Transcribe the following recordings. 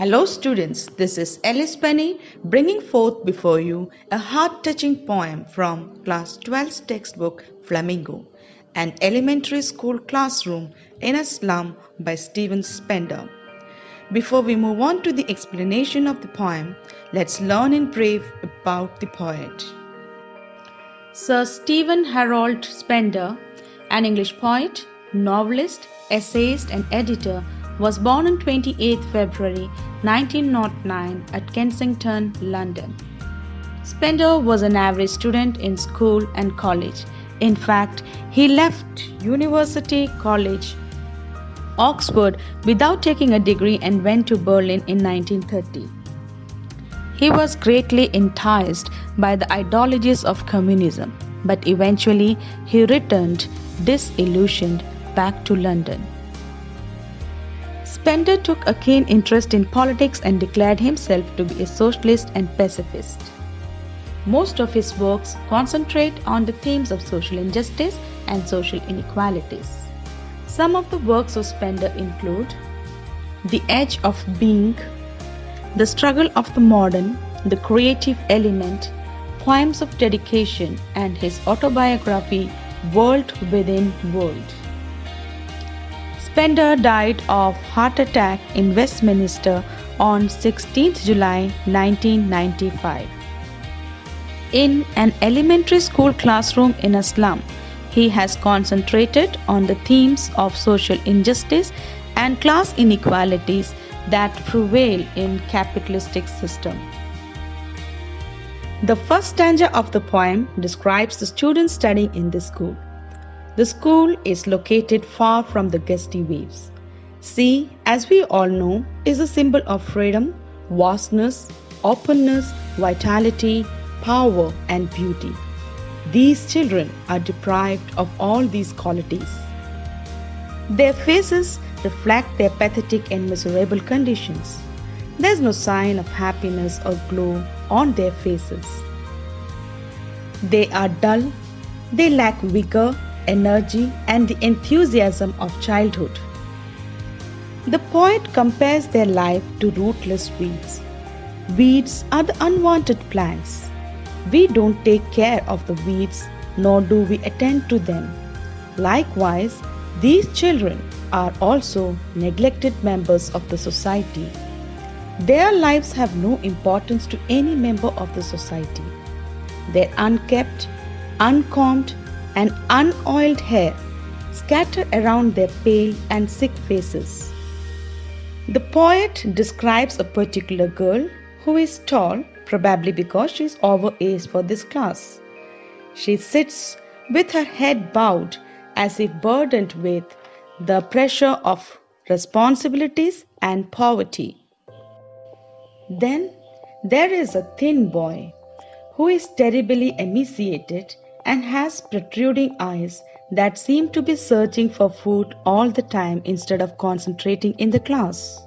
Hello students, this is Alice Penny bringing forth before you a heart-touching poem from class 12's textbook Flamingo, an elementary school classroom in a slum by Stephen Spender. Before we move on to the explanation of the poem, let's learn in brief about the poet. Sir Stephen Harold Spender, an English poet, novelist, essayist and editor, was born on 28 February 1909 at Kensington, London. Spender was an average student in school and college. In fact, he left University College, Oxford, without taking a degree and went to Berlin in 1930. He was greatly enticed by the ideologies of communism, but eventually he returned disillusioned back to London. Spender took a keen interest in politics and declared himself to be a socialist and pacifist. Most of his works concentrate on the themes of social injustice and social inequalities. Some of the works of Spender include The Edge of Being, The Struggle of the Modern, The Creative Element, Poems of Dedication, and his autobiography World Within World. Spender died of heart attack in Westminster on 16 July 1995. In an elementary school classroom in a slum, he has concentrated on the themes of social injustice and class inequalities that prevail in capitalistic system. The first stanza of the poem describes the students studying in this school. The school is located far from the gusty waves. Sea, as we all know, is a symbol of freedom, vastness, openness, vitality, power and beauty. These children are deprived of all these qualities. Their faces reflect their pathetic and miserable conditions. There is no sign of happiness or glow on their faces. They are dull, they lack vigor, energy, and the enthusiasm of childhood. The poet compares their life to rootless weeds. Weeds are the unwanted plants. We don't take care of the weeds, nor do we attend to them. Likewise, these children are also neglected members of the society. Their lives have no importance to any member of the society. Their unkept, uncombed, and unoiled hair scatter around their pale and sick faces. The poet describes a particular girl who is tall, probably because she is overage for this class. She sits with her head bowed as if burdened with the pressure of responsibilities and poverty. Then there is a thin boy who is terribly emaciated and has protruding eyes that seem to be searching for food all the time instead of concentrating in the class.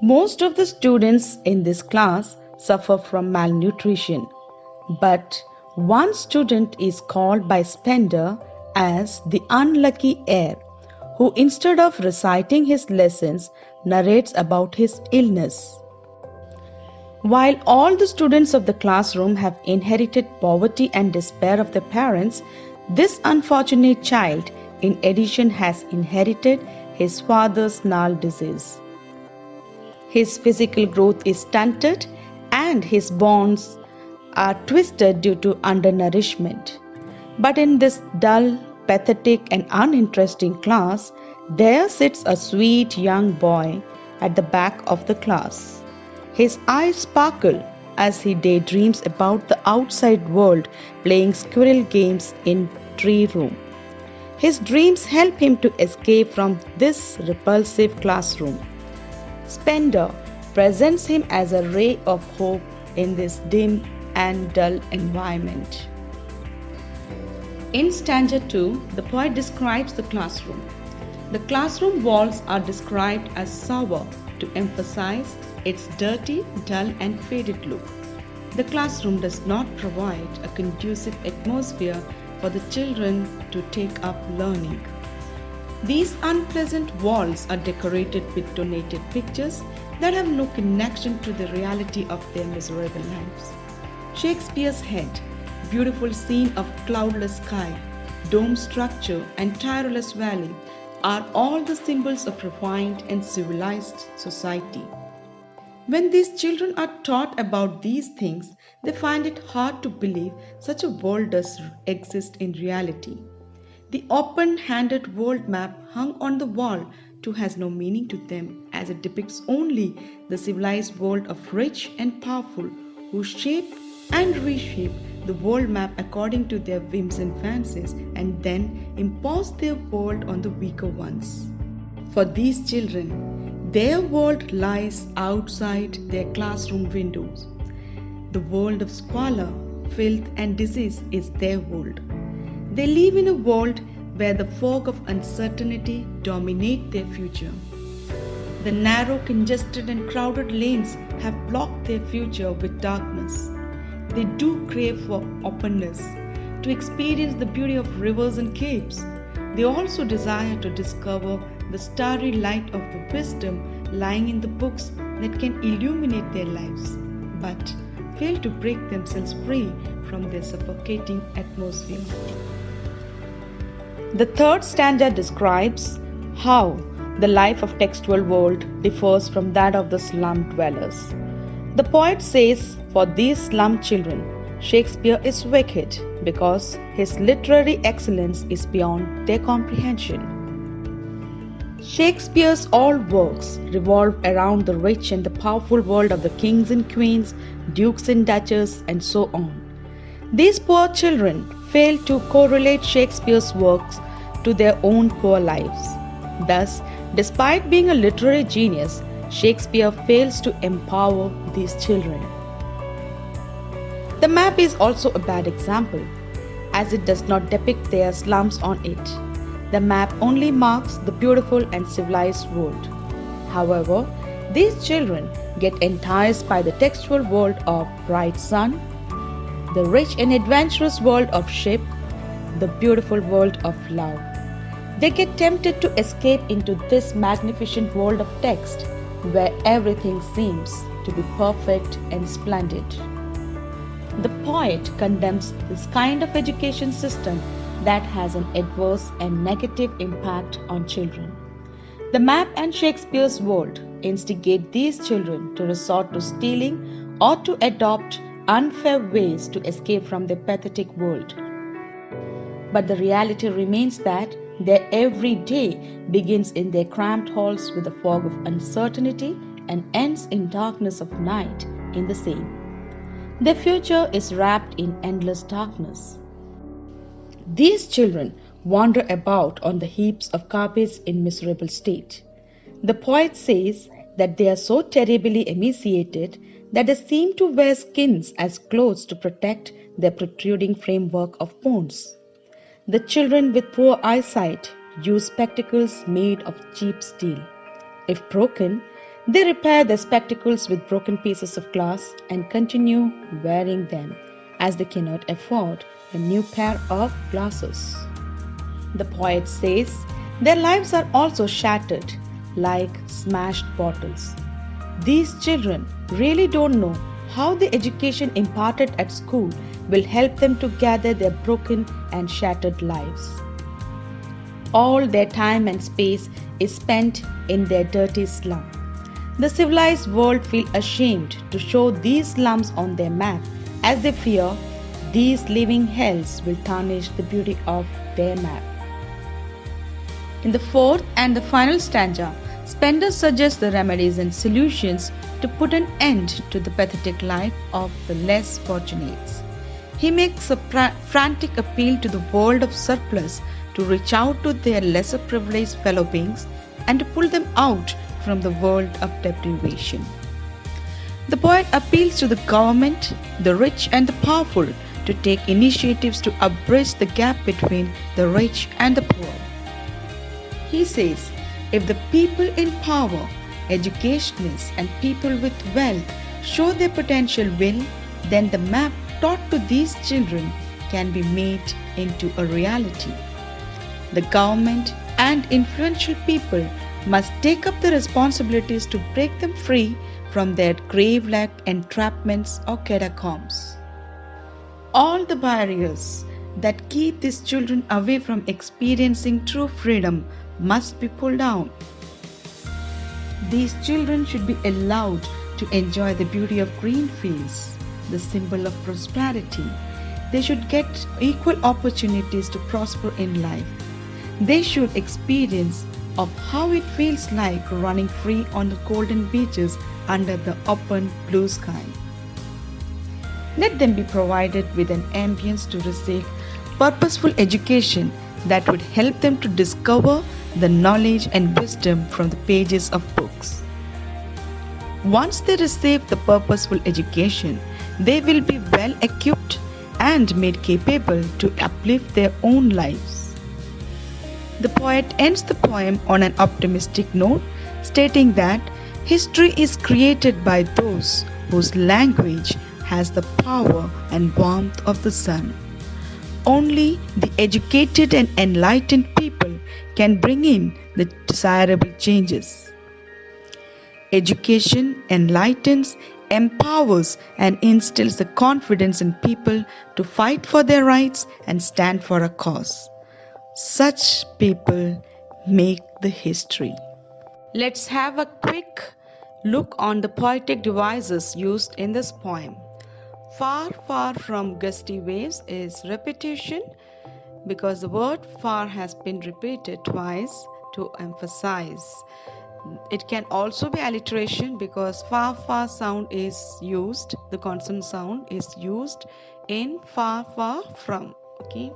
Most of the students in this class suffer from malnutrition, but one student is called by Spender as the unlucky heir, who instead of reciting his lessons narrates about his illness. While all the students of the classroom have inherited poverty and despair of their parents, this unfortunate child in addition has inherited his father's gnarled disease. His physical growth is stunted and his bones are twisted due to undernourishment. But in this dull, pathetic and uninteresting class, there sits a sweet young boy at the back of the class. His eyes sparkle as he daydreams about the outside world, playing squirrel games in tree room. His dreams help him to escape from this repulsive classroom. Spender presents him as a ray of hope in this dim and dull environment. In stanza 2, the poet describes the classroom. The classroom walls are described as sour to emphasize its dirty, dull and faded look. The classroom does not provide a conducive atmosphere for the children to take up learning. These unpleasant walls are decorated with donated pictures that have no connection to the reality of their miserable lives. Shakespeare's head, beautiful scene of cloudless sky, dome structure, and tireless valley are all the symbols of refined and civilized society. When these children are taught about these things, they find it hard to believe such a world does exist in reality. The open handed world map hung on the wall too has no meaning to them, as it depicts only the civilized world of rich and powerful who shape and reshape the world map according to their whims and fancies and then impose their world on the weaker ones. For these children, their world lies outside their classroom windows. The world of squalor, filth, and disease is their world. They live in a world where the fog of uncertainty dominate their future. The narrow, congested, and crowded lanes have blocked their future with darkness. They do crave for openness, to experience the beauty of rivers and caves. They also desire to discover the starry light of the wisdom lying in the books that can illuminate their lives, but fail to break themselves free from their suffocating atmosphere. The third stanza describes how the life of textual world differs from that of the slum dwellers. The poet says, for these slum children, Shakespeare is wicked because his literary excellence is beyond their comprehension. Shakespeare's all works revolve around the rich and the powerful world of the kings and queens, dukes and duchesses, and so on. These poor children fail to correlate Shakespeare's works to their own poor lives. Thus, despite being a literary genius, Shakespeare fails to empower these children. The map is also a bad example, as it does not depict their slums on it. The map only marks the beautiful and civilized world. However, these children get enticed by the textual world of bright sun, the rich and adventurous world of ship, the beautiful world of love. They get tempted to escape into this magnificent world of text where everything seems to be perfect and splendid. The poet condemns this kind of education system that has an adverse and negative impact on children. The map and Shakespeare's world instigate these children to resort to stealing or to adopt unfair ways to escape from their pathetic world. But the reality remains that their every day begins in their cramped halls with the fog of uncertainty and ends in darkness of night in the same. Their future is wrapped in endless darkness. These children wander about on the heaps of garbage in miserable state. The poet says that they are so terribly emaciated that they seem to wear skins as clothes to protect their protruding framework of bones. The children with poor eyesight use spectacles made of cheap steel. If broken, they repair their spectacles with broken pieces of glass and continue wearing them, as they cannot afford a new pair of glasses. The poet says their lives are also shattered like smashed bottles. These children really don't know how the education imparted at school will help them to gather their broken and shattered lives. All their time and space is spent in their dirty slum. The civilized world feel ashamed to show these slums on their map, as they fear these living hells will tarnish the beauty of their map. In the fourth and the final stanza, Spender suggests the remedies and solutions to put an end to the pathetic life of the less fortunates. He makes a frantic appeal to the world of surplus to reach out to their lesser privileged fellow beings and to pull them out from the world of deprivation. The poet appeals to the government, the rich and the powerful to take initiatives to abridge the gap between the rich and the poor. He says, if the people in power, educationists and people with wealth show their potential will, then the map taught to these children can be made into a reality. The government and influential people must take up the responsibilities to break them free from their grave-like entrapments or catacombs. All the barriers that keep these children away from experiencing true freedom must be pulled down. These children should be allowed to enjoy the beauty of green fields, the symbol of prosperity. They should get equal opportunities to prosper in life. They should experience of how it feels like running free on the golden beaches under the open blue sky. Let them be provided with an ambience to receive purposeful education that would help them to discover the knowledge and wisdom from the pages of books. Once they receive the purposeful education, they will be well equipped and made capable to uplift their own lives. The poet ends the poem on an optimistic note, stating that history is created by those whose language has the power and warmth of the sun. Only the educated and enlightened people can bring in the desirable changes. Education enlightens, empowers, and instills the confidence in people to fight for their rights and stand for a cause. Such people make the history. Let's have a quick look on the poetic devices used in this poem. Far, far from gusty waves is repetition because the word far has been repeated twice to emphasize. It can also be alliteration because far, far sound is used, the consonant sound is used in far, far from. Okay.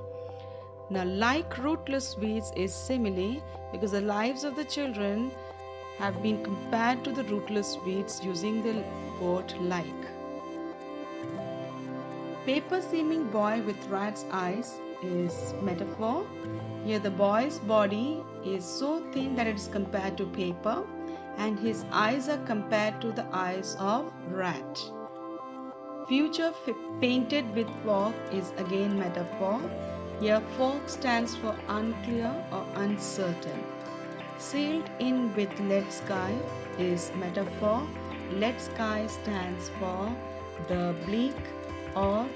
Now, like rootless weeds is simile because the lives of the children have been compared to the rootless weeds using the word like. Paper seeming boy with rat's eyes is metaphor. Here the boy's body is so thin that it is compared to paper and his eyes are compared to the eyes of rat. Future painted with fog is again metaphor. Here fog stands for unclear or uncertain. Sealed in with lead sky is metaphor. Lead sky stands for the bleak or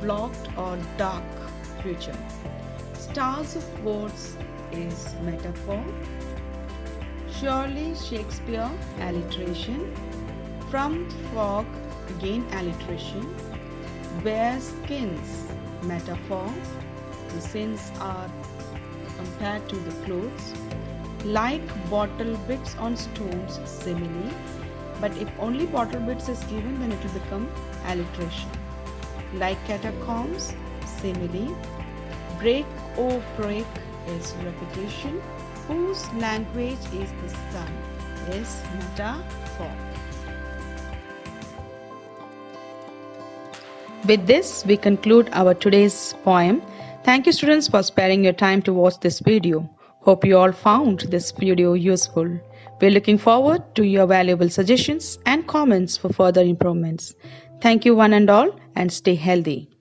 blocked or dark future. Stars of words is metaphor. Surely Shakespeare alliteration. From fog again alliteration. Bear skins metaphor. The skins are compared to the clothes. Like bottle bits on stones simile. But if only bottle bits is given, then it will become alliteration. Like catacombs, simile. Break, oh break is repetition. Whose language is the sun is metaphor. With this, we conclude our today's poem. Thank you students for sparing your time to watch this video. Hope you all found this video useful. We're looking forward to your valuable suggestions and comments for further improvements. Thank you one and all and stay healthy.